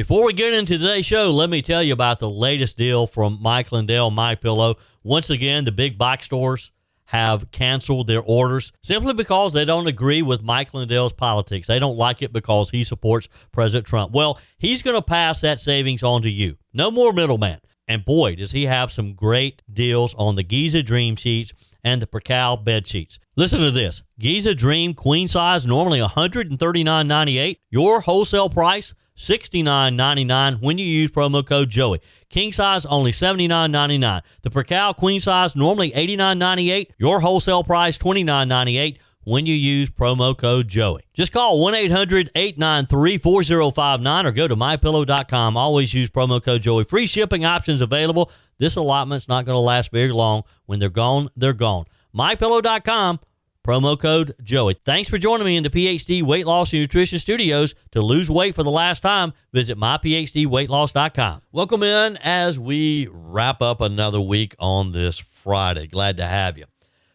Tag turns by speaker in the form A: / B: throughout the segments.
A: Before we get into today's show, let me tell you about the latest deal from Mike Lindell, MyPillow. Once again, the big box stores have canceled their orders simply because they don't agree with Mike Lindell's politics. They don't like it because he supports President Trump. Well, he's going to pass that savings on to you. No more middleman. And boy, does he have some great deals on the Giza Dream sheets and the Percal bed sheets. Listen to this. Giza Dream queen size, normally $139.98. Your wholesale price, $69.99 when you use promo code Joey. King size, only $79.99. The Percal queen size, normally $89.98. Your wholesale price, $29.98 when you use promo code Joey. Just call 1-800-893-4059 or go to MyPillow.com. Always use promo code Joey. Free shipping options available. This allotment's not going to last very long. When they're gone, they're gone. MyPillow.com. Promo code Joey. Thanks for joining me in the PhD Weight Loss and Nutrition Studios. To lose weight for the last time, visit myphdweightloss.com. Welcome in as we wrap up another week on this Friday. Glad to have you.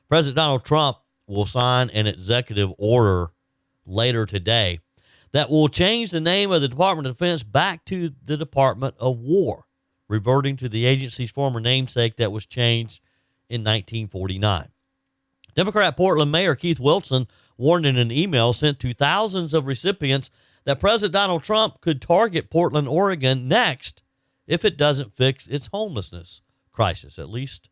A: President Donald Trump will sign an executive order later today that will change the name of the Department of Defense back to the Department of War, reverting to the agency's former namesake that was changed in 1949. Democrat Portland Mayor Keith Wilson warned in an email sent to thousands of recipients that President Donald Trump could target Portland, Oregon next if it doesn't fix its homelessness crisis. At least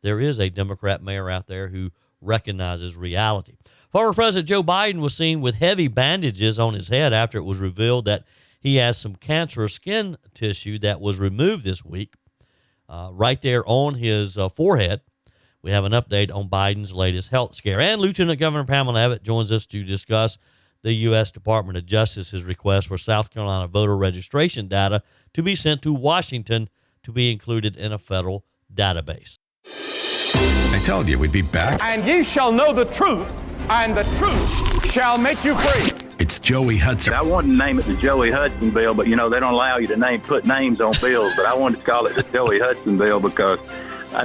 A: there is a Democrat mayor out there who recognizes reality. Former President Joe Biden was seen with heavy bandages on his head after it was revealed that he has some cancerous skin tissue that was removed this week right there on his forehead. We have an update on Biden's latest health scare. And Lieutenant Governor Pamela Evette joins us to discuss the U.S. Department of Justice's request for South Carolina voter registration data to be sent to Washington to be included in a federal database.
B: I told you we'd be back.
C: And ye shall know the truth, and the truth shall make you free.
B: It's Joey Hudson.
D: I wanted to name it the Joey Hudson bill, but, they don't allow you to put names on bills. But I wanted to call it the Joey Hudson bill because I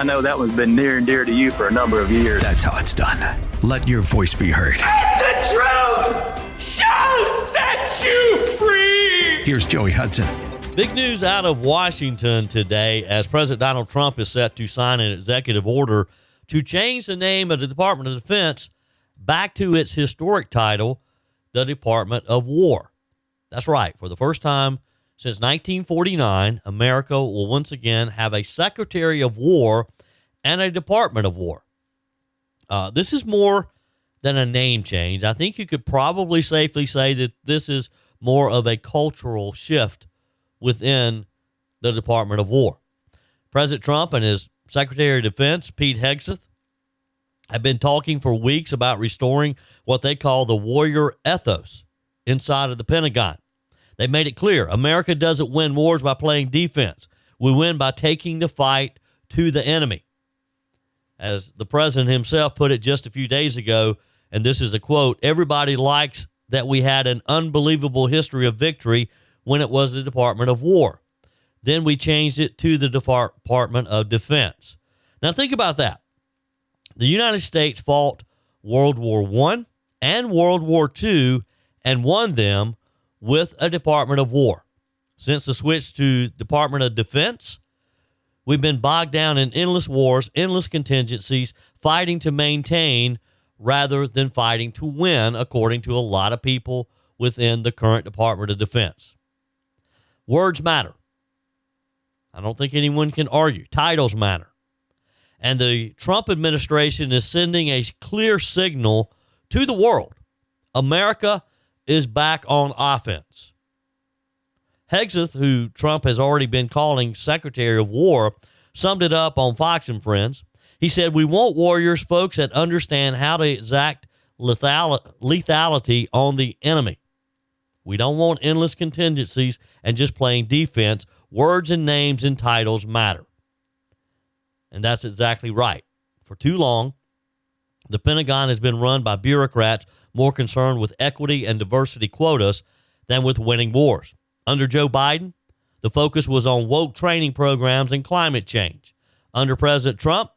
D: know that one's been near and dear to you for a number of years.
B: That's how it's done. Let your voice be heard.
C: And the truth shall set you free.
B: Here's Joey Hudson.
A: Big news out of Washington today as President Donald Trump is set to sign an executive order to change the name of the Department of Defense back to its historic title, the Department of War. That's right. For the first time since 1949, America will once again have a Secretary of War and a Department of War. This is more than a name change. I think you could probably safely say that this is more of a cultural shift within the Department of War. President Trump and his Secretary of Defense, Pete Hegseth, have been talking for weeks about restoring what they call the warrior ethos inside of the Pentagon. They made it clear America doesn't win wars by playing defense. We win by taking the fight to the enemy. As the president himself put it just a few days ago, and this is a quote, everybody likes that we had an unbelievable history of victory when it was the Department of War. Then we changed it to the Department of Defense. Now think about that. The United States fought World War I and World War II and won them with a Department of War. Since the switch to Department of Defense, we've been bogged down in endless wars, endless contingencies, fighting to maintain rather than fighting to win, according to a lot of people within the current Department of Defense. Words matter. I don't think anyone can argue. Titles matter. And the Trump administration is sending a clear signal to the world. America is back on offense. Hegseth, who Trump has already been calling Secretary of War, summed it up on Fox and Friends. He said, we want warriors, folks that understand how to exact lethality on the enemy. We don't want endless contingencies and just playing defense. Words and names and titles matter. And that's exactly right. For too long, the Pentagon has been run by bureaucrats more concerned with equity and diversity quotas than with winning wars. Under Joe Biden, the focus was on woke training programs and climate change. Under President Trump,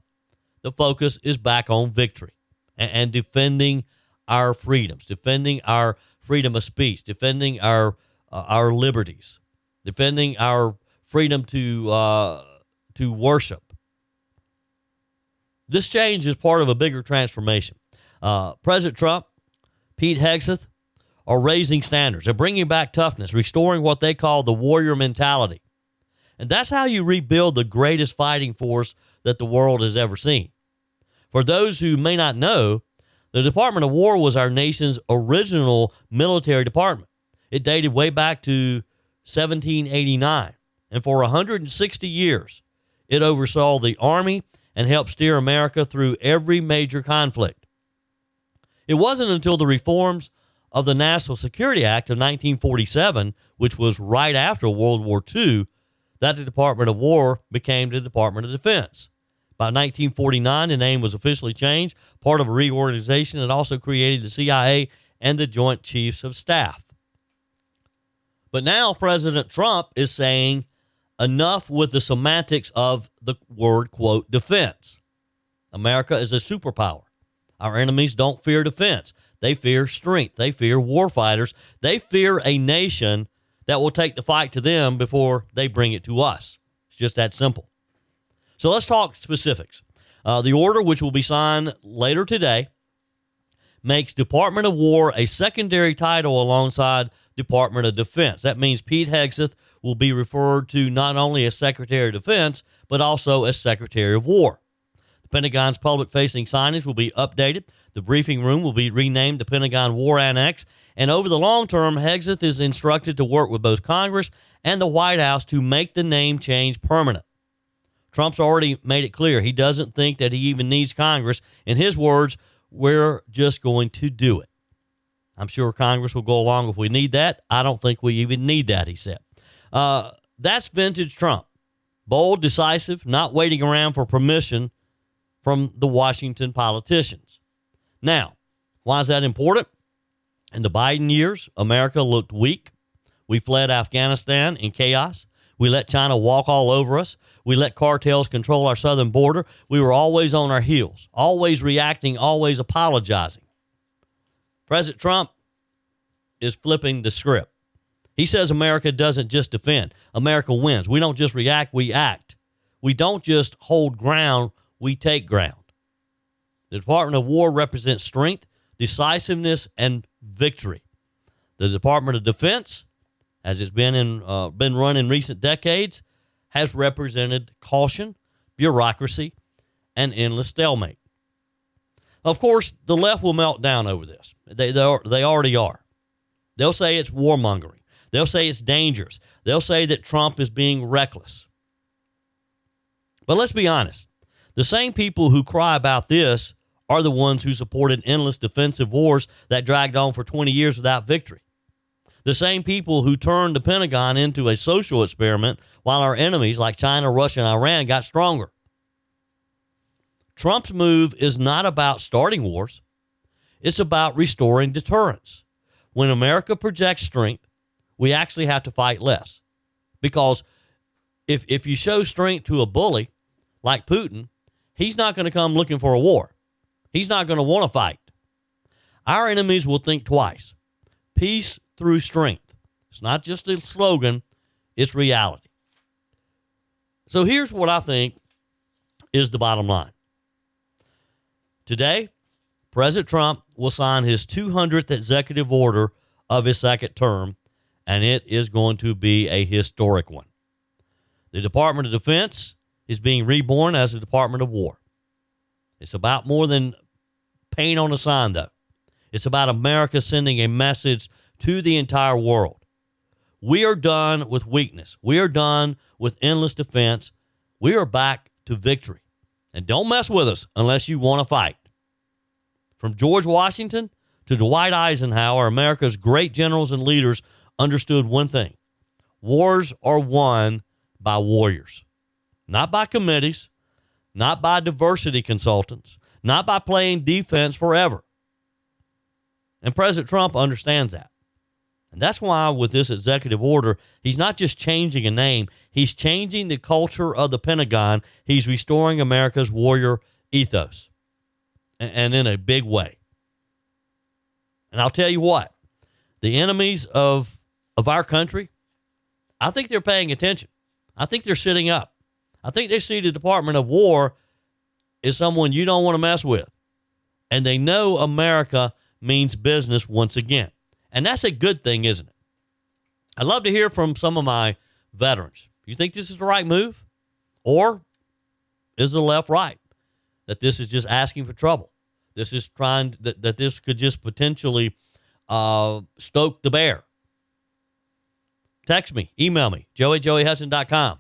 A: the focus is back on victory and defending our freedoms, defending our freedom of speech, defending our our liberties, defending our freedom to worship. This change is part of a bigger transformation. President Trump, Pete Hegseth are raising standards. They're bringing back toughness, restoring what they call the warrior mentality. And that's how you rebuild the greatest fighting force that the world has ever seen. For those who may not know, the Department of War was our nation's original military department. It dated way back to 1789. And for 160 years, it oversaw the Army and helped steer America through every major conflict. It wasn't until the reforms of the National Security Act of 1947, which was right after World War II, that the Department of War became the Department of Defense. By 1949, the name was officially changed, part of a reorganization that also created the CIA and the Joint Chiefs of Staff. But now President Trump is saying enough with the semantics of the word, quote, defense. America is a superpower. Our enemies don't fear defense. They fear strength. They fear warfighters. They fear a nation that will take the fight to them before they bring it to us. It's just that simple. So let's talk specifics. The order, which will be signed later today, makes Department of War a secondary title alongside Department of Defense. That means Pete Hegseth will be referred to not only as Secretary of Defense, but also as Secretary of War. The Pentagon's public-facing signage will be updated. The briefing room will be renamed the Pentagon War Annex. And over the long term, Hegseth is instructed to work with both Congress and the White House to make the name change permanent. Trump's already made it clear he doesn't think that he even needs Congress. In his words, we're just going to do it. I'm sure Congress will go along if we need that. I don't think we even need that, he said. That's vintage Trump. Bold, decisive, not waiting around for permission from the Washington politicians. Now, why is that important? In the Biden years, America looked weak. We fled Afghanistan in chaos. We let China walk all over us. We let cartels control our southern border. We were always on our heels, always reacting, always apologizing. President Trump is flipping the script. He says America doesn't just defend. America wins. We don't just react, we act. We don't just hold ground, we take ground. The Department of War represents strength, decisiveness, and victory. The Department of Defense, as it's been run in recent decades, has represented caution, bureaucracy, and endless stalemate. Of course, the left will melt down over this. They already are. They'll say it's warmongering. They'll say it's dangerous. They'll say that Trump is being reckless. But let's be honest. The same people who cry about this are the ones who supported endless defensive wars that dragged on for 20 years without victory. The same people who turned the Pentagon into a social experiment while our enemies like China, Russia, and Iran got stronger. Trump's move is not about starting wars. It's about restoring deterrence. When America projects strength, we actually have to fight less. Because if you show strength to a bully like Putin, he's not going to come looking for a war. He's not going to want to fight. Our enemies will think twice. Peace through strength. It's not just a slogan, it's reality. So here's what I think is the bottom line. Today, President Trump will sign his 200th executive order of his second term, and it is going to be a historic one. The Department of Defense is being reborn as the Department of War. It's about more than paint on a sign, though. It's about America sending a message to the entire world. We are done with weakness. We are done with endless defense. We are back to victory. And don't mess with us unless you want to fight. From George Washington to Dwight Eisenhower, America's great generals and leaders understood one thing. Wars are won by warriors. Not by committees, not by diversity consultants, not by playing defense forever. And President Trump understands that. And that's why with this executive order, he's not just changing a name, he's changing the culture of the Pentagon. He's restoring America's warrior ethos, and in a big way. And I'll tell you what, the enemies of of our country, I think they're paying attention. I think they're sitting up. I think they see the Department of War as someone you don't want to mess with. And they know America means business once again. And that's a good thing, isn't it? I'd love to hear from some of my veterans. You think this is the right move? Or is the left right? That this is just asking for trouble. This is trying, that this could just potentially stoke the bear. Text me, email me, joey@joeyhudson.com.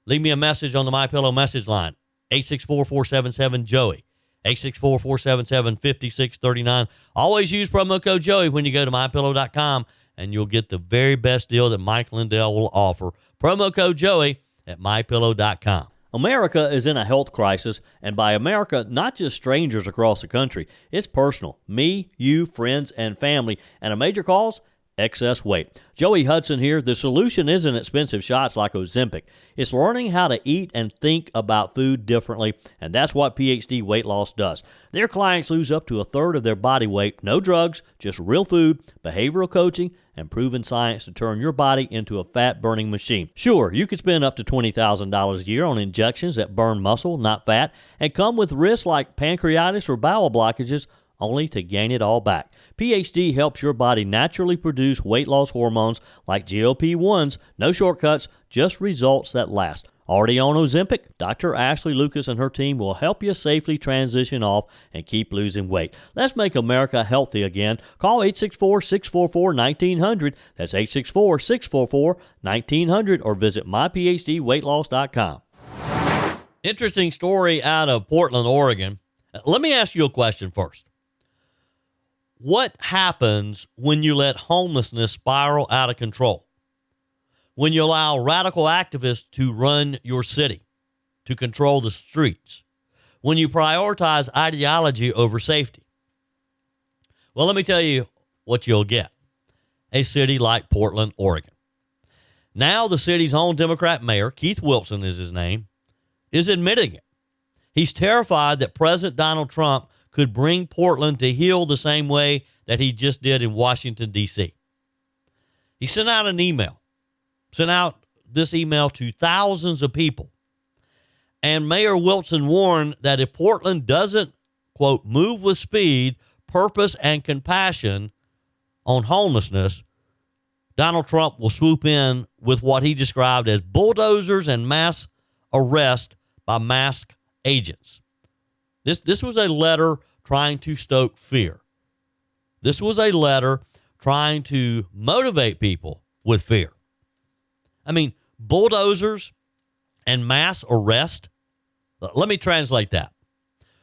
A: Leave me a message on the MyPillow message line, 864-477-JOEY, 864-477-5639. Always use promo code Joey when you go to MyPillow.com, and you'll get the very best deal that Mike Lindell will offer. Promo code Joey at MyPillow.com. America is in a health crisis, and by America, not just strangers across the country. It's personal. Me, you, friends, and family. And a major cause? Excess weight. Joey Hudson here. The solution isn't expensive shots like Ozempic. It's learning how to eat and think about food differently, and that's what PhD Weight Loss does. Their clients lose up to a third of their body weight, no drugs, just real food, behavioral coaching, and proven science to turn your body into a fat-burning machine. Sure, you could spend up to $20,000 a year on injections that burn muscle, not fat, and come with risks like pancreatitis or bowel blockages, only to gain it all back. PhD helps your body naturally produce weight loss hormones like GLP-1s, no shortcuts, just results that last. Already on Ozempic? Dr. Ashley Lucas and her team will help you safely transition off and keep losing weight. Let's make America healthy again. Call 864-644-1900. That's 864-644-1900 or visit myphdweightloss.com. Interesting story out of Portland, Oregon. Let me ask you a question first. What happens when you let homelessness spiral out of control? When you allow radical activists to run your city, to control the streets? When you prioritize ideology over safety? Well, let me tell you what you'll get. A city like Portland, Oregon. Now the city's own Democrat mayor, Keith Wilson is his name, is admitting it. He's terrified that President Donald Trump could bring Portland to heel the same way that he just did in Washington, D.C. He sent out an email, sent out this email to thousands of people. And Mayor Wilson warned that if Portland doesn't, quote, move with speed, purpose, and compassion on homelessness, Donald Trump will swoop in with what he described as bulldozers and mass arrest by masked agents. This was a letter trying to stoke fear. This was a letter trying to motivate people with fear. I mean, bulldozers and mass arrest. Let me translate that.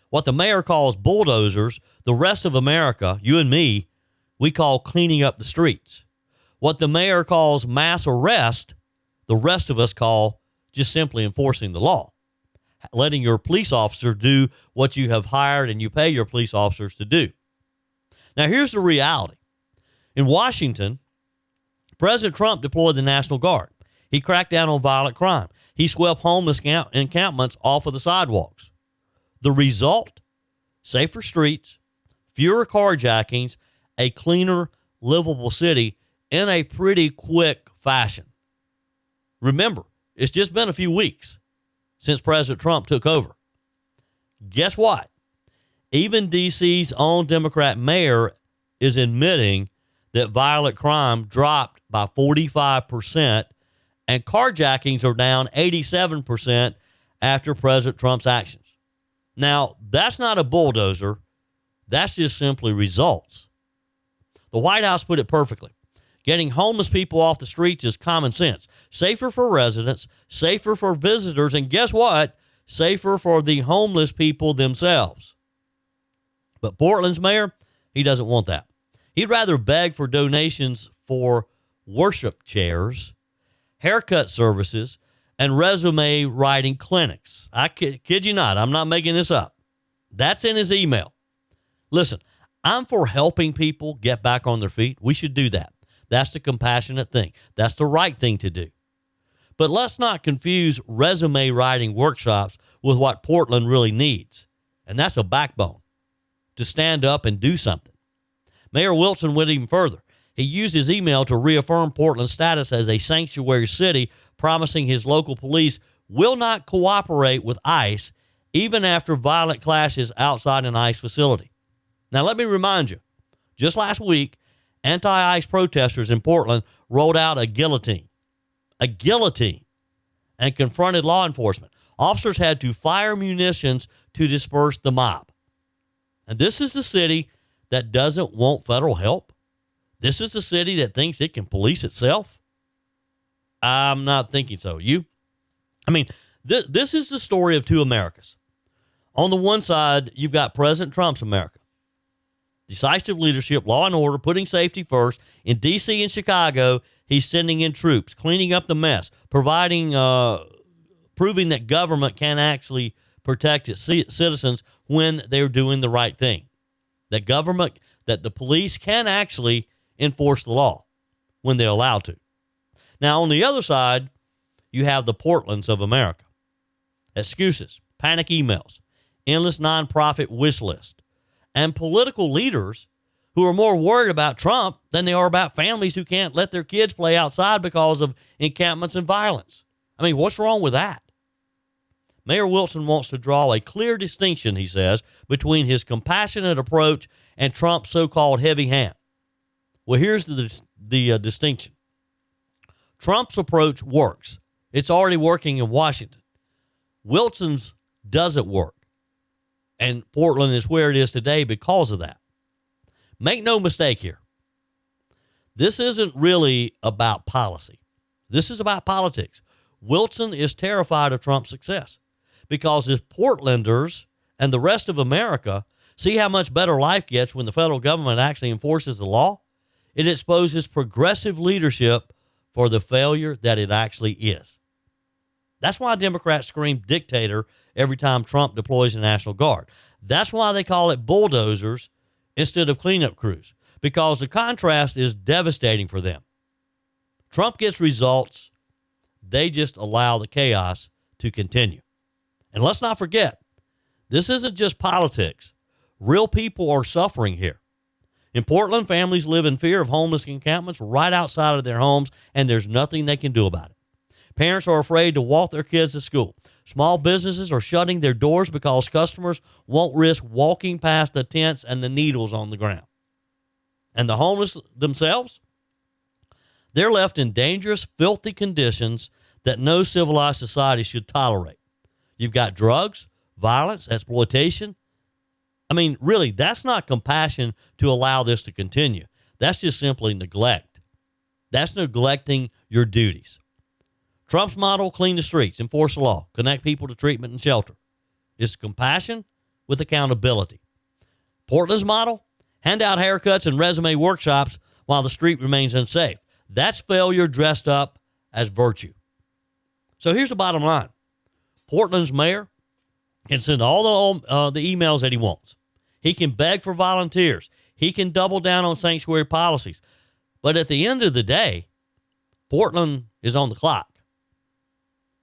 A: What the mayor calls bulldozers, the rest of America, you and me, we call cleaning up the streets. What the mayor calls mass arrest, the rest of us call just simply enforcing the law. Letting your police officer do what you have hired and you pay your police officers to do. Now, here's the reality. In Washington, President Trump deployed the National Guard. He cracked down on violent crime. He swept homeless encampments off of the sidewalks. The result? Safer streets, fewer carjackings, a cleaner, livable city in a pretty quick fashion. Remember, it's just been a few weeks since President Trump took over. Guess what? Even D.C.'s own Democrat mayor is admitting that violent crime dropped by 45% and carjackings are down 87% after President Trump's actions. Now, that's not a bulldozer. That's just simply results. The White House put it perfectly. Getting homeless people off the streets is common sense. Safer for residents, safer for visitors, and guess what? Safer for the homeless people themselves. But Portland's mayor, he doesn't want that. He'd rather beg for donations for worship chairs, haircut services, and resume writing clinics. I kid you not. I'm not making this up. That's in his email. Listen, I'm for helping people get back on their feet. We should do that. That's the compassionate thing. That's the right thing to do. But let's not confuse resume writing workshops with what Portland really needs. And that's a backbone to stand up and do something. Mayor Wilson went even further. He used his email to reaffirm Portland's status as a sanctuary city, promising his local police will not cooperate with ICE even after violent clashes outside an ICE facility. Now, let me remind you, just last week, anti-ICE protesters in Portland rolled out a guillotine, and confronted law enforcement. Officers had to fire munitions to disperse the mob. And this is the city that doesn't want federal help. This is the city that thinks it can police itself. I'm not thinking so. You? I mean, this is the story of two Americas. On the one side, you've got President Trump's America. Decisive leadership, law and order, putting safety first. In D.C. and Chicago, he's sending in troops, cleaning up the mess, proving that government can actually protect its citizens when they're doing the right thing. That the police can actually enforce the law when they're allowed to. Now, on the other side, you have the Portlands of America. Excuses, panic emails, endless nonprofit wish list, and political leaders who are more worried about Trump than they are about families who can't let their kids play outside because of encampments and violence. I mean, what's wrong with that? Mayor Wilson wants to draw a clear distinction, he says, between his compassionate approach and Trump's so-called heavy hand. Well, here's the distinction. Trump's approach works. It's already working in Washington. Wilson's doesn't work. And Portland is where it is today because of that. Make no mistake here. This isn't really about policy. This is about politics. Wilson is terrified of Trump's success because if Portlanders and the rest of America see how much better life gets when the federal government actually enforces the law, it exposes progressive leadership for the failure that it actually is. That's why Democrats scream dictator every time Trump deploys the National Guard. That's why they call it bulldozers instead of cleanup crews, because the contrast is devastating for them. Trump gets results. They just allow the chaos to continue. And let's not forget, this isn't just politics. Real people are suffering here. In Portland, families live in fear of homeless encampments right outside of their homes, and there's nothing they can do about it. Parents are afraid to walk their kids to school. Small businesses are shutting their doors because customers won't risk walking past the tents and the needles on the ground. And the homeless themselves, they're left in dangerous, filthy conditions that no civilized society should tolerate. You've got drugs, violence, exploitation. I mean, really, that's not compassion to allow this to continue. That's just simply neglect. That's neglecting your duties. Trump's model, clean the streets, enforce the law, connect people to treatment and shelter. It's compassion with accountability. Portland's model, hand out haircuts and resume workshops while the street remains unsafe. That's failure dressed up as virtue. So here's the bottom line. Portland's mayor can send all the emails that he wants. He can beg for volunteers. He can double down on sanctuary policies. But at the end of the day, Portland is on the clock.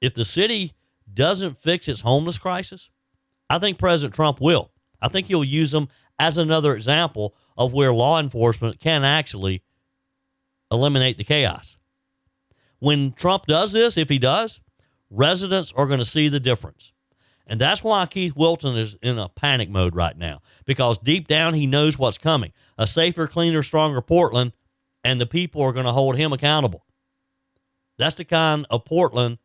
A: If the city doesn't fix its homeless crisis, I think President Trump will. I think he'll use them as another example of where law enforcement can actually eliminate the chaos. When Trump does this, if he does, residents are going to see the difference. And that's why Keith Wilson is in a panic mode right now, because deep down he knows what's coming. A safer, cleaner, stronger Portland, and the people are going to hold him accountable. That's the kind of Portland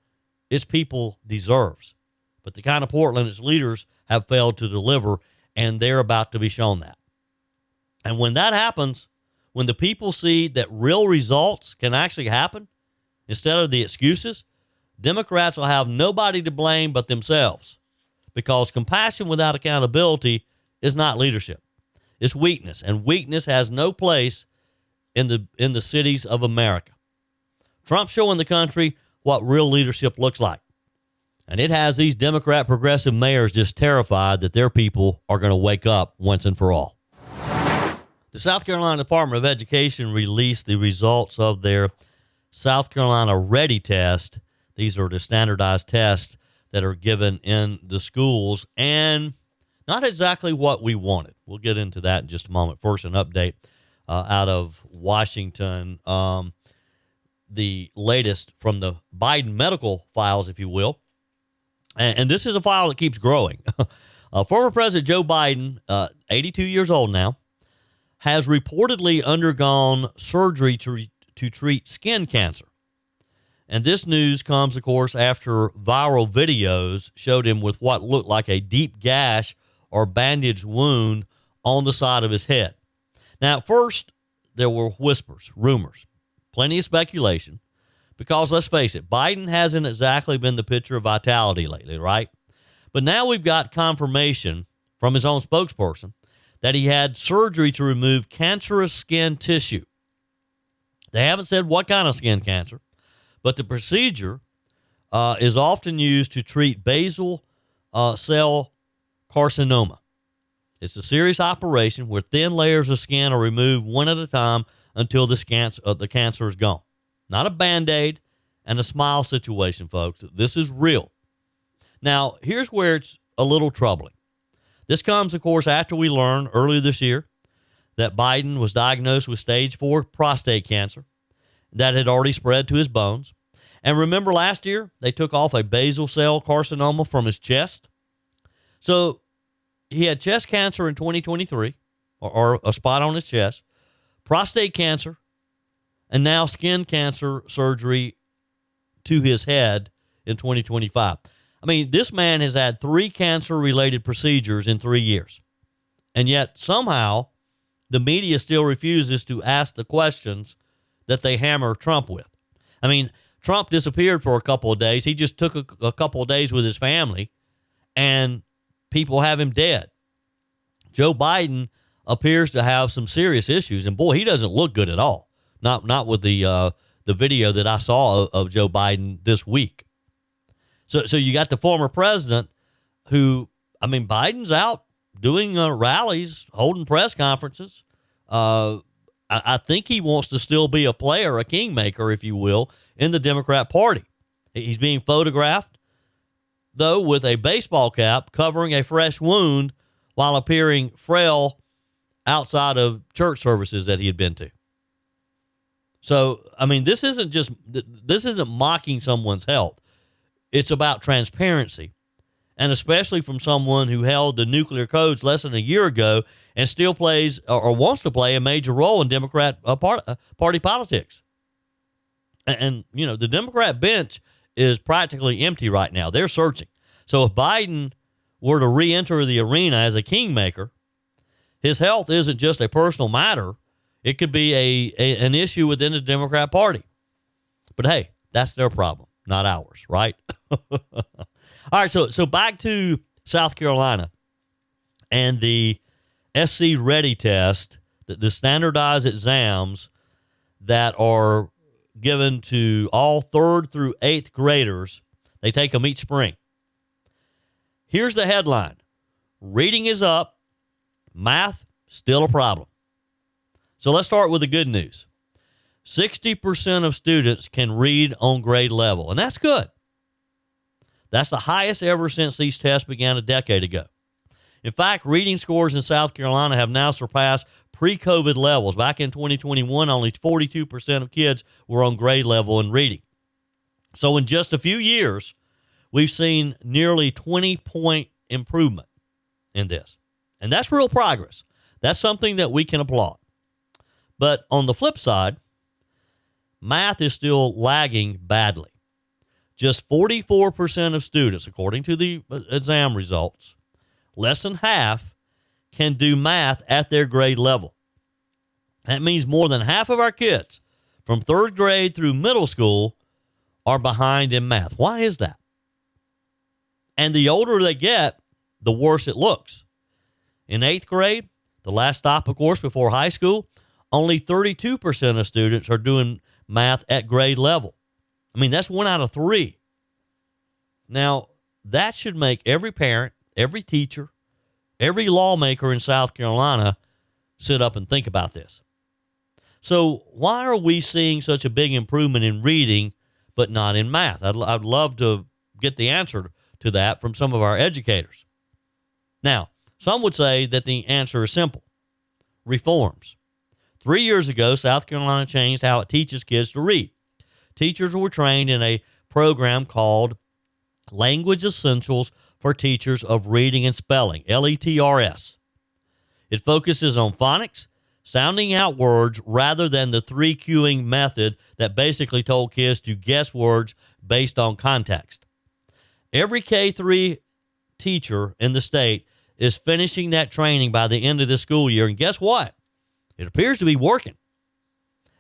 A: its people deserves. But the kind of Portland its leaders have failed to deliver, and they're about to be shown that. And when that happens, when the people see that real results can actually happen, instead of the excuses, Democrats will have nobody to blame but themselves. Because compassion without accountability is not leadership. It's weakness, and weakness has no place in the cities of America. Trump's showing the country what real leadership looks like. And it has these Democrat progressive mayors just terrified that their people are going to wake up once and for all. The South Carolina Department of Education released the results of their South Carolina Ready test. These are the standardized tests that are given in the schools, and not exactly what we wanted. We'll get into that in just a moment. First, an update out of Washington. The latest from the Biden medical files, if you will. And this is a file that keeps growing. Former President Joe Biden, 82 years old now, has reportedly undergone surgery to treat skin cancer. And this news comes, of course, after viral videos showed him with what looked like a deep gash or bandaged wound on the side of his head. Now, at first, there were whispers, rumors, plenty of speculation, because let's face it, Biden hasn't exactly been the picture of vitality lately, right? But now we've got confirmation from his own spokesperson that he had surgery to remove cancerous skin tissue. They haven't said what kind of skin cancer, but the procedure is often used to treat basal cell carcinoma. It's a serious operation where thin layers of skin are removed one at a time until the cancer is gone. Not a Band-Aid and a smile situation, folks. This is real. Now, here's where it's a little troubling. This comes, of course, after we learned earlier this year that Biden was diagnosed with stage 4 prostate cancer that had already spread to his bones. And remember last year, they took off a basal cell carcinoma from his chest. So he had chest cancer in 2023, or a spot on his chest, prostate cancer, and now skin cancer surgery to his head in 2025. I mean, this man has had 3 cancer-related procedures in 3 years. And yet, somehow, the media still refuses to ask the questions that they hammer Trump with. I mean, Trump disappeared for a couple of days. He just took a couple of days with his family, and people have him dead. Joe Biden appears to have some serious issues, and boy, he doesn't look good at all. Not with the video that I saw of Joe Biden this week. So you got the former president who, I mean, Biden's out doing rallies, holding press conferences. I think he wants to still be a player, a kingmaker, if you will, in the Democrat Party. He's being photographed, though, with a baseball cap covering a fresh wound while appearing frail outside of church services that he had been to. So, I mean, this isn't mocking someone's health. It's about transparency, and especially from someone who held the nuclear codes less than a year ago and still plays or wants to play a major role in Democrat party politics. And, you know, the Democrat bench is practically empty right now. They're searching. So if Biden were to re-enter the arena as a kingmaker, his health isn't just a personal matter. It could be an issue within the Democrat Party. But hey, that's their problem, not ours, right? All right, so back to South Carolina and the SC Ready test, the standardized exams that are given to all 3rd through 8th graders. They take them each spring. Here's the headline. Reading is up. Math, still a problem. So let's start with the good news. 60% of students can read on grade level, and that's good. That's the highest ever since these tests began a decade ago. In fact, reading scores in South Carolina have now surpassed pre-COVID levels. Back in 2021, only 42% of kids were on grade level in reading. So in just a few years, we've seen nearly 20-point improvement in this. And that's real progress. That's something that we can applaud. But on the flip side, math is still lagging badly. Just 44% of students, according to the exam results, less than half, can do math at their grade level. That means more than half of our kids from 3rd grade through middle school are behind in math. Why is that? And the older they get, the worse it looks. In 8th grade, the last stop, of course, before high school, only 32% of students are doing math at grade level. I mean, that's 1 out of 3. Now, that should make every parent, every teacher, every lawmaker in South Carolina sit up and think about this. So why are we seeing such a big improvement in reading but not in math? I'd love to get the answer to that from some of our educators. Now, some would say that the answer is simple. Reforms. 3 years ago, South Carolina changed how it teaches kids to read. Teachers were trained in a program called Language Essentials for Teachers of Reading and Spelling, LETRS. It focuses on phonics, sounding out words, rather than the 3-cueing method that basically told kids to guess words based on context. Every K-3 teacher in the state is finishing that training by the end of this school year, and guess what? It appears to be working.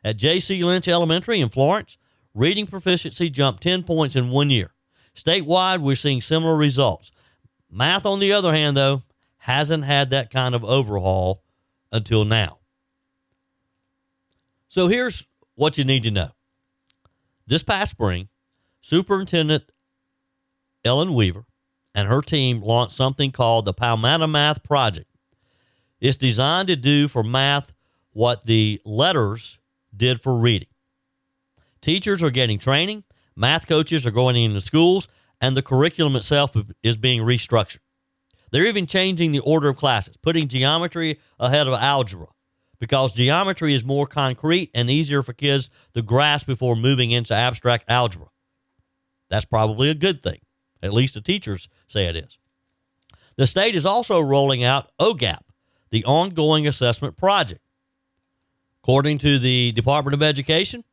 A: At J.C. Lynch Elementary in Florence, reading proficiency jumped 10 points in 1 year. Statewide, we're seeing similar results. Math, on the other hand, though, hasn't had that kind of overhaul until now. So here's what you need to know. This past spring, Superintendent Ellen Weaver and her team launched something called the Pamela Math Project. It's designed to do for math what the letters did for reading. Teachers are getting training, math coaches are going into schools, and the curriculum itself is being restructured. They're even changing the order of classes, putting geometry ahead of algebra, because geometry is more concrete and easier for kids to grasp before moving into abstract algebra. That's probably a good thing. At least the teachers say it is. The state is also rolling out OGAP, the Ongoing Assessment Project. According to the Department of Education,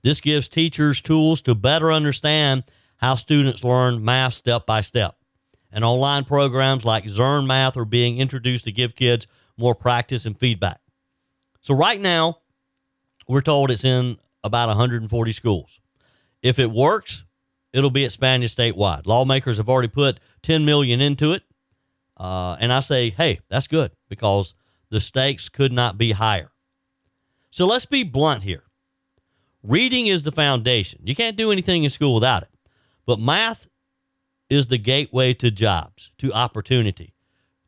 A: this gives teachers tools to better understand how students learn math step by step. And online programs like Zern Math are being introduced to give kids more practice and feedback. So right now, we're told it's in about 140 schools. If it works, it'll be expanded statewide. Lawmakers have already put $10 million into it. And I say, hey, that's good, because the stakes could not be higher. So let's be blunt here. Reading is the foundation. You can't do anything in school without it. But math is the gateway to jobs, to opportunity,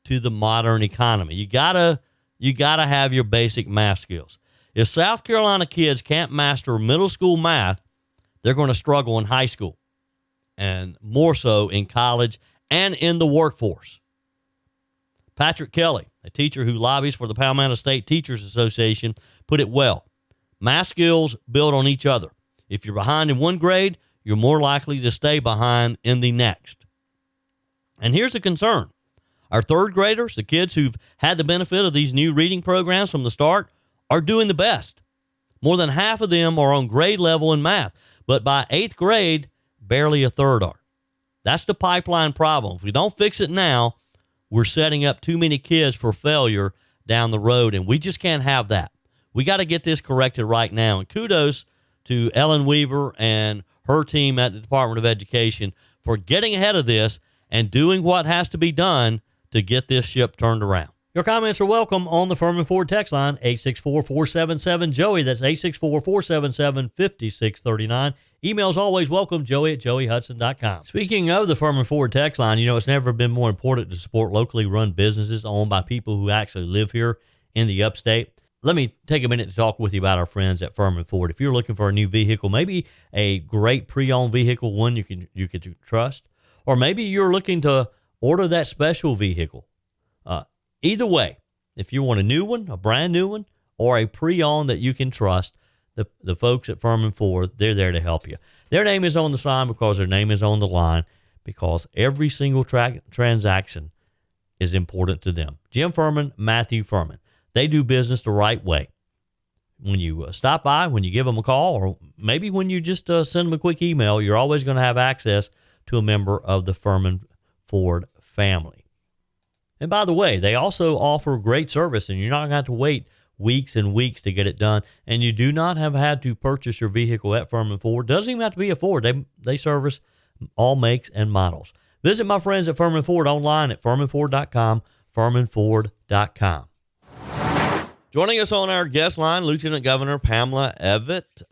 A: to the modern economy. You gotta have your basic math skills. If South Carolina kids can't master middle school math, they're going to struggle in high school, and more so in college and in the workforce. Patrick Kelly, a teacher who lobbies for the Palmetto State Teachers Association, put it well. Math skills build on each other. If you're behind in one grade, you're more likely to stay behind in the next. And here's the concern. Our third graders, the kids who've had the benefit of these new reading programs from the start, are doing the best. More than half of them are on grade level in math, but by 8th grade, barely a third are. That's the pipeline problem. If we don't fix it now, we're setting up too many kids for failure down the road, and we just can't have that. We got to get this corrected right now. And kudos to Ellen Weaver and her team at the Department of Education for getting ahead of this and doing what has to be done to get this ship turned around. Your comments are welcome on the Firmin Ford text line, 864-477-JOEY. That's 864-477-5639. Emails always welcome, joey@joeyhudson.com. Speaking of the Firmin Ford text line, it's never been more important to support locally run businesses owned by people who actually live here in the upstate. Let me take a minute to talk with you about our friends at Firmin Ford. If you're looking for a new vehicle, maybe a great pre-owned vehicle, one you can trust, or maybe you're looking to order that special vehicle. Either way, if you want a new one, a brand new one, or a pre-owned that you can trust, the folks at Firmin Ford, they're there to help you. Their name is on the sign because their name is on the line, because every single transaction is important to them. Jim Firmin, Matthew Firmin. They do business the right way. When you stop by, when you give them a call, or maybe when you just send them a quick email, you're always going to have access to a member of the Firmin Ford family. And by the way, they also offer great service, and you're not going to have to wait weeks and weeks to get it done. And you do not have had to purchase your vehicle at Firmin Ford. Doesn't even have to be a Ford. They service all makes and models. Visit my friends at Firmin Ford online at firminford.com, firminford.com. Joining us on our guest line, Lieutenant Governor Pamela Evette.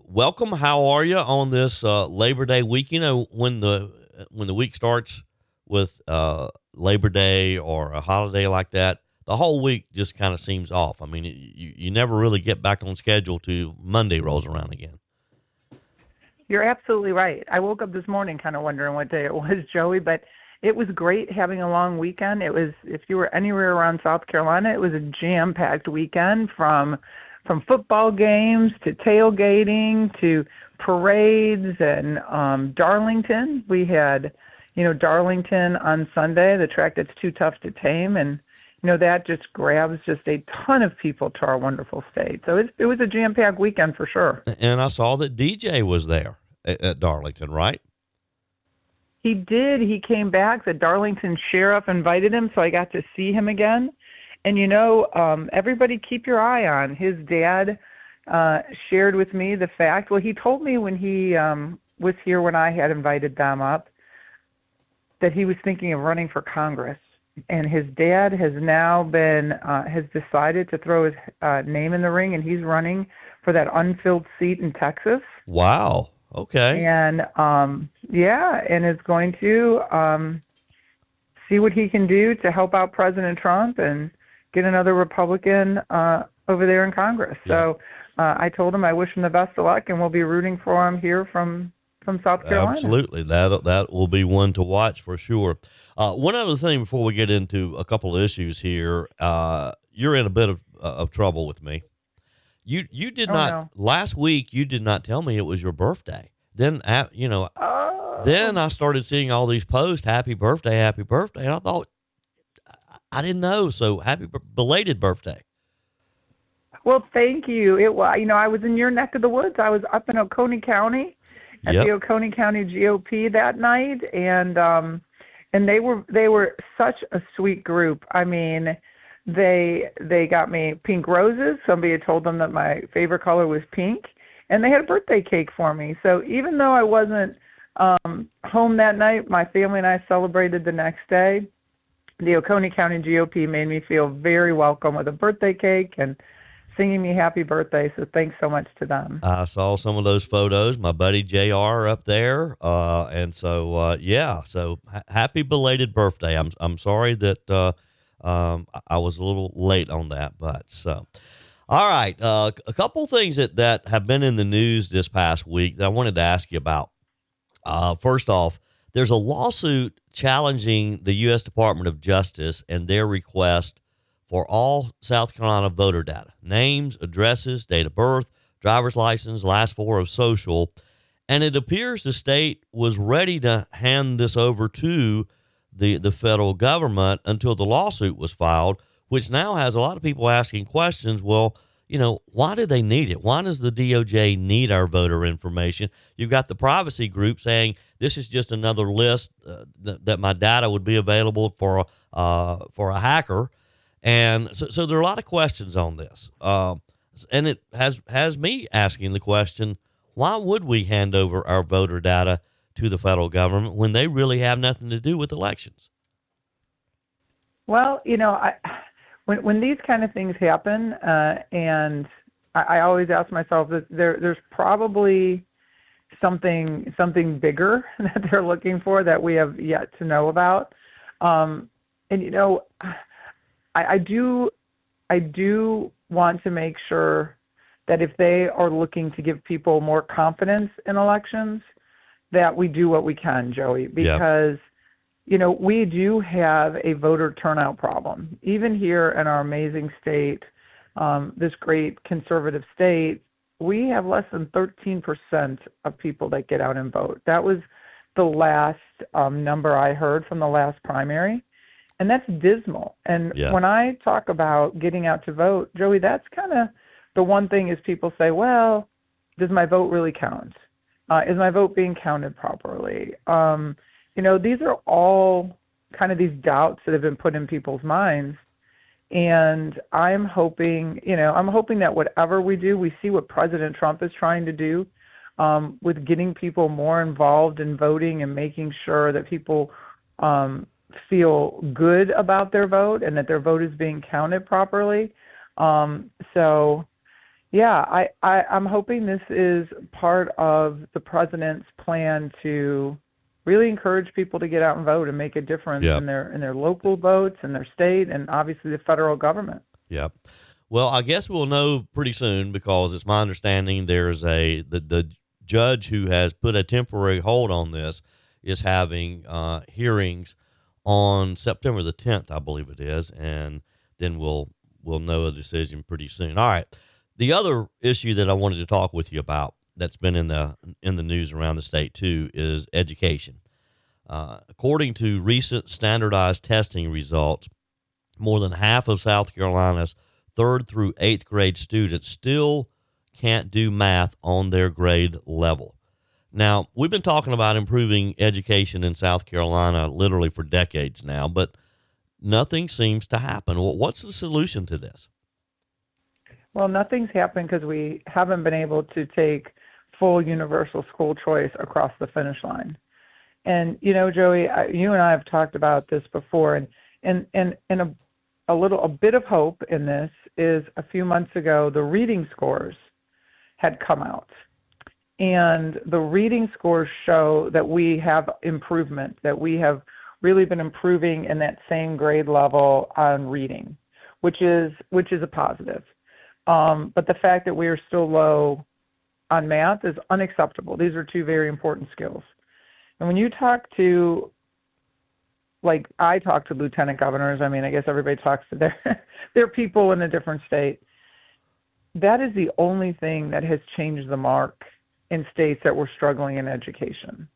A: Welcome. How are you on this Labor Day week? When the week starts with Labor Day or a holiday like that, the whole week just kind of seems off. I mean, you never really get back on schedule till Monday rolls around again.
E: You're absolutely right. I woke up this morning kind of wondering what day it was, Joey, but It was great having a long weekend. It was, if you were anywhere around South Carolina, it was a jam-packed weekend from football games to tailgating to parades and Darlington. We had, Darlington on Sunday, the track that's too tough to tame, and that just grabs just a ton of people to our wonderful state. So it was a jam-packed weekend for sure.
A: And I saw that DJ was there at Darlington, right?
E: He did. He came back. The Darlington sheriff invited him, so I got to see him again. And, everybody keep your eye on. His dad shared with me the fact, well, he told me when he was here when I had invited them up that he was thinking of running for Congress. And his dad has now has decided to throw his name in the ring, and he's running for that unfilled seat in Texas.
A: Wow. Okay.
E: And, and is going to see what he can do to help out President Trump and get another Republican over there in Congress. Yeah. So I told him I wish him the best of luck, and we'll be rooting for him here from South Carolina.
A: Absolutely. That will be one to watch for sure. One other thing before we get into a couple of issues here, you're in a bit of trouble with me. You did last week. You did not tell me it was your birthday. Then then I started seeing all these posts. Happy birthday! Happy birthday! And I thought I didn't know. So happy belated birthday.
E: Well, thank you. I was in your neck of the woods. I was up in Oconee County at the Oconee County GOP that night, and they were such a sweet group. I mean, they got me pink roses. Somebody had told them that my favorite color was pink, and they had a birthday cake for me. So even though I wasn't home that night, my family and I celebrated the next day. The Oconee County GOP made me feel very welcome with a birthday cake and singing me happy birthday. So thanks so much to them. I
A: saw some of those photos, my buddy JR up there. And so, so happy belated birthday. I'm sorry that, I was a little late on that, but so, all right. A couple things that have been in the news this past week that I wanted to ask you about. First off, there's a lawsuit challenging the U.S. Department of Justice and their request for all South Carolina voter data, names, addresses, date of birth, driver's license, last four of social. And it appears the state was ready to hand this over to the federal government until the lawsuit was filed, which now has a lot of people asking questions. Well, why do they need it? Why does the DOJ need our voter information? You've got the privacy group saying this is just another list that my data would be available for a hacker. And so there are a lot of questions on this. And it has me asking the question, why would we hand over our voter data to the federal government when they really have nothing to do with elections?
E: Well, when these kind of things happen, and I always ask myself that there's probably something bigger that they're looking for that we have yet to know about. I do want to make sure that if they are looking to give people more confidence in elections, that we do what we can, Joey, because we do have a voter turnout problem. Even here in our amazing state, this great conservative state, we have less than 13% of people that get out and vote. That was the last number I heard from the last primary, and that's dismal. And when I talk about getting out to vote, Joey, that's kind of the one thing is people say, well, does my vote really count? Is my vote being counted properly? These are all kind of these doubts that have been put in people's minds. And I'm hoping that whatever we do, we see what President Trump is trying to do with getting people more involved in voting and making sure that people feel good about their vote and that their vote is being counted properly. I'm hoping this is part of the president's plan to really encourage people to get out and vote and make a difference in their local votes and their state and obviously the federal government. Yeah.
A: Well, I guess we'll know pretty soon because it's my understanding there's the judge who has put a temporary hold on this is having hearings on September the 10th, I believe it is, and then we'll know a decision pretty soon. All right. The other issue that I wanted to talk with you about that's been in the news around the state too is education. According to recent standardized testing results, more than half of South Carolina's 3rd through 8th grade students still can't do math on their grade level. Now, we've been talking about improving education in South Carolina literally for decades now, but nothing seems to happen. Well, what's the solution to this?
E: Well, nothing's happened because we haven't been able to take full universal school choice across the finish line. And, Joey, you and I have talked about this before, and a bit of hope in this is a few months ago, the reading scores had come out. And the reading scores show that we have improvement, that we have really been improving in that same grade level on reading, which is a positive. But the fact that we are still low on math is unacceptable. These are two very important skills. And when you talk to, like I talk to lieutenant governors, I guess everybody talks to their people in a different state. That is the only thing that has changed the mark in states that were struggling in education.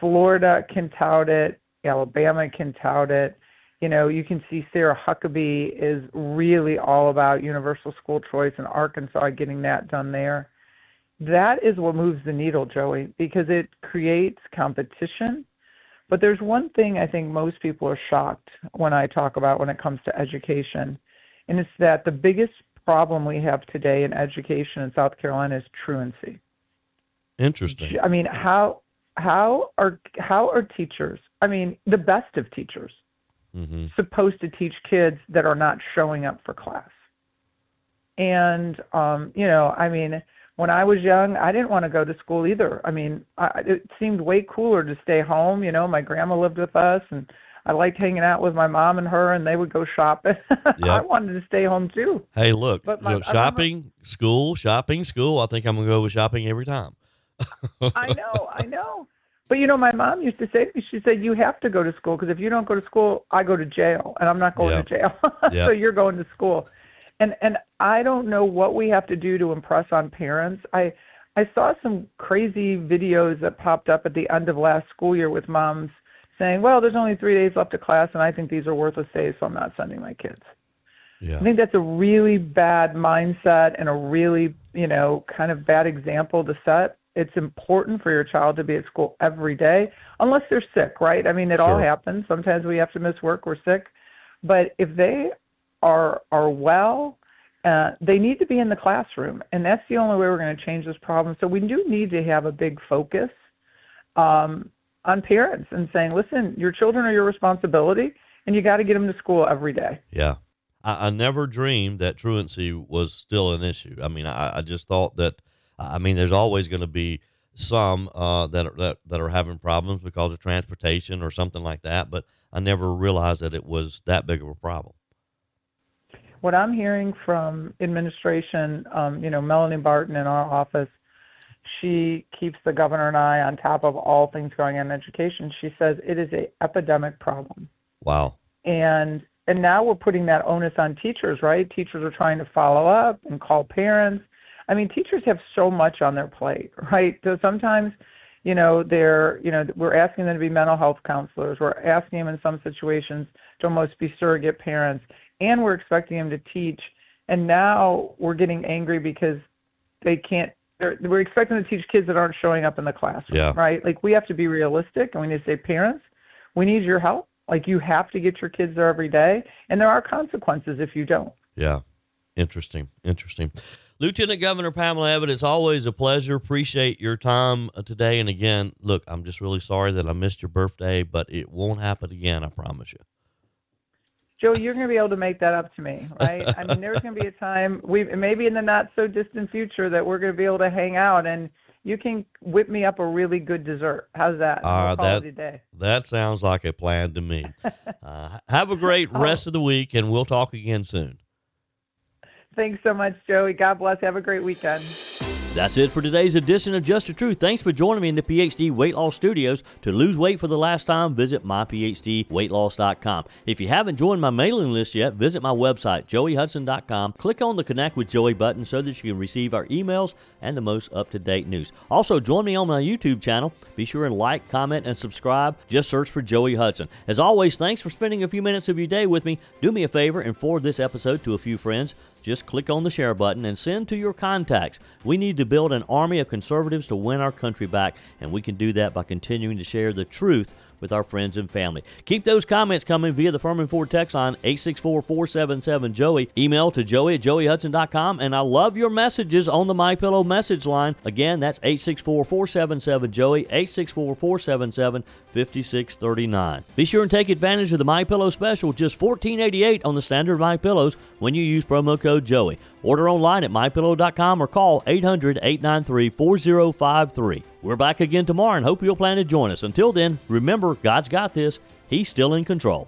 E: Florida can tout it, Alabama can tout it. You can see Sarah Huckabee is really all about universal school choice in Arkansas, getting that done there. That is what moves the needle, Joey, because it creates competition. But there's one thing I think most people are shocked when I talk about when it comes to education, and it's that the biggest problem we have today in education in South Carolina is truancy.
A: Interesting.
E: How are teachers, the best of teachers, supposed to teach kids that are not showing up for class? And, when I was young, I didn't want to go to school either. It seemed way cooler to stay home. My grandma lived with us, and I liked hanging out with my mom and her, and they would go shopping. Yep. I wanted to stay home too.
A: Hey, look, shopping, school. I think I'm going to go with shopping every time.
E: I know. But, my mom used to say to me, she said, you have to go to school because if you don't go to school, I go to jail, and I'm not going to jail. So you're going to school. And I don't know what we have to do to impress on parents. I saw some crazy videos that popped up at the end of last school year with moms saying, well, there's only 3 days left of class, and I think these are worthless days, so I'm not sending my kids. Yeah. I think that's a really bad mindset and a really, kind of bad example to set. It's important for your child to be at school every day, unless they're sick, right? It all happens. Sometimes we have to miss work, we're sick. But if they are well, they need to be in the classroom, and that's the only way we're going to change this problem. So we do need to have a big focus on parents and saying, listen, your children are your responsibility, and you got to get them to school every day.
A: Yeah. I never dreamed that truancy was still an issue. I just thought that, there's always going to be some that are having problems because of transportation or something like that, but I never realized that it was that big of a problem.
E: What I'm hearing from administration, Melanie Barton in our office, she keeps the governor and I on top of all things going on in education. She says it is an epidemic problem.
A: Wow.
E: And now we're putting that onus on teachers, right? Teachers are trying to follow up and call parents. Teachers have so much on their plate, right? So sometimes, we're asking them to be mental health counselors. We're asking them in some situations to almost be surrogate parents. And we're expecting them to teach, and now we're getting angry because they can't. We're expecting them to teach kids that aren't showing up in the classroom, right? Like, we have to be realistic, and we need to say, parents, we need your help. Like, you have to get your kids there every day, and there are consequences if you don't.
A: Yeah, interesting. Lieutenant Governor Pamela Evette, it's always a pleasure. Appreciate your time today. And again, look, I'm just really sorry that I missed your birthday, but it won't happen again, I promise you.
E: Joe, you're going to be able to make that up to me, right? There's going to be a time, maybe in the not-so-distant future, that we're going to be able to hang out, and you can whip me up a really good dessert. How's that?
A: That sounds like a plan to me. Have a great rest of the week, and we'll talk again soon.
E: Thanks so much, Joey. God bless. Have a great weekend.
A: That's it for today's edition of Just the Truth. Thanks for joining me in the PhD Weight Loss Studios. To lose weight for the last time, visit myphdweightloss.com. If you haven't joined my mailing list yet, visit my website, joeyhudson.com. Click on the Connect with Joey button so that you can receive our emails and the most up-to-date news. Also, join me on my YouTube channel. Be sure and like, comment, and subscribe. Just search for Joey Hudson. As always, thanks for spending a few minutes of your day with me. Do me a favor and forward this episode to a few friends. Just click on the share button and send to your contacts. We need to build an army of conservatives to win our country back, and we can do that by continuing to share the truth with our friends and family. Keep those comments coming via the Firmin Ford text line 864-477-JOEY. Email to joey@joeyhudson.com, and I love your messages on the MyPillow message line. Again, that's 864-477-JOEY, 864-477-5639. Be sure and take advantage of the MyPillow special, just $14.88 on the standard MyPillows when you use promo code Joey. Order online at mypillow.com or call 800-893-4053. We're back again tomorrow and hope you'll plan to join us. Until then, remember, God's got this. He's still in control.